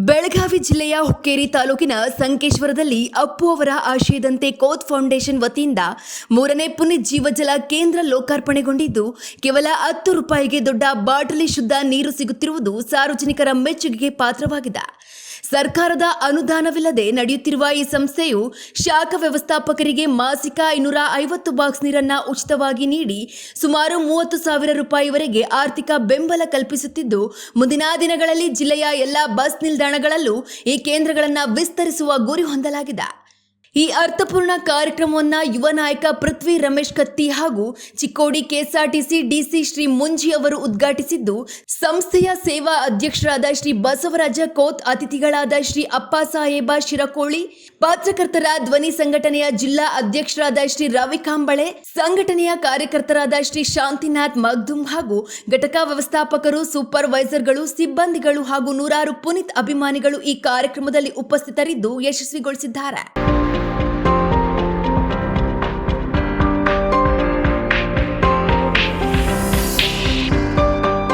ಬೆಳಗಾವಿ ಜಿಲ್ಲೆಯ ಹುಕ್ಕೇರಿ ತಾಲೂಕಿನ ಸಂಕೇಶ್ವರದಲ್ಲಿ ಅಪ್ಪು ಅವರ ಆಶಯದಂತೆ ಕೋತ್ ಫೌಂಡೇಶನ್ ವತಿಯಿಂದ 3ನೇ ಪುನರುಜ್ಜೀವಜಲ ಕೇಂದ್ರ ಲೋಕಾರ್ಪಣೆಗೊಂಡಿದ್ದು ಕೇವಲ 10 ರೂಪಾಯಿಗೆ ದೊಡ್ಡ ಬಾಟಲಿ ಶುದ್ಧ ನೀರು ಸಿಗುತ್ತಿರುವುದು ಸಾರ್ವಜನಿಕರ ಮೆಚ್ಚುಗೆಗೆ ಪಾತ್ರವಾಗಿದೆ. ಸರ್ಕಾರದ ಅನುದಾನವಿಲ್ಲದೆ ನಡೆಯುತ್ತಿರುವ ಈ ಸಂಸ್ಥೆಯು ಶಾಖಾ ವ್ಯವಸ್ಥಾಪಕರಿಗೆ ಮಾಸಿಕ 550 ಬಾಕ್ಸ್ ನೀರನ್ನು ಉಚಿತವಾಗಿ ನೀಡಿ ಸುಮಾರು 30,000 ರೂಪಾಯಿವರೆಗೆ ಆರ್ಥಿಕ ಬೆಂಬಲ ಕಲ್ಪಿಸುತ್ತಿದ್ದು, ಮುಂದಿನ ದಿನಗಳಲ್ಲಿ ಜಿಲ್ಲೆಯ ಎಲ್ಲ ಬಸ್ ನಿಲ್ದಾಣಗಳಲ್ಲೂ ಈ ಕೇಂದ್ರಗಳನ್ನು ವಿಸ್ತರಿಸುವ ಗುರಿ ಹೊಂದಲಾಗಿದೆ. ಈ ಅರ್ಥಪೂರ್ಣ ಕಾರ್ಯಕ್ರಮವನ್ನು ಯುವ ನಾಯಕ ಪೃಥ್ವಿ ರಮೇಶ್ ಕತ್ತಿ ಹಾಗೂ ಚಿಕ್ಕೋಡಿ ಕೆಎಸ್ಆರ್ಟಿಸಿ ಡಿಸಿ ಶ್ರೀ ಮುಂಜಿ ಅವರು ಉದ್ಘಾಟಿಸಿದ್ದು, ಸಂಸ್ಥೆಯ ಸೇವಾ ಅಧ್ಯಕ್ಷರಾದ ಶ್ರೀ ಬಸವರಾಜ ಕೋತ್, ಅತಿಥಿಗಳಾದ ಶ್ರೀ ಅಪ್ಪ ಸಾಹೇಬ ಶಿರಕೋಳಿ, ಪತ್ರಕರ್ತರ ಧ್ವನಿ ಸಂಘಟನೆಯ ಜಿಲ್ಲಾ ಅಧ್ಯಕ್ಷರಾದ ಶ್ರೀ ರವಿ ಕಾಂಬಳೆ, ಸಂಘಟನೆಯ ಕಾರ್ಯಕರ್ತರಾದ ಶ್ರೀ ಶಾಂತಿನಾಥ್ ಮಗ್ದುಮ್ ಹಾಗೂ ಘಟಕ ವ್ಯವಸ್ಥಾಪಕರು, ಸೂಪರ್ವೈಸರ್ಗಳು, ಸಿಬ್ಬಂದಿಗಳು ಹಾಗೂ ನೂರಾರು ಪುನೀತ್ ಅಭಿಮಾನಿಗಳು ಈ ಕಾರ್ಯಕ್ರಮದಲ್ಲಿ ಉಪಸ್ಥಿತರಿದ್ದು ಯಶಸ್ವಿಗೊಳಿಸಿದ್ದಾರೆ.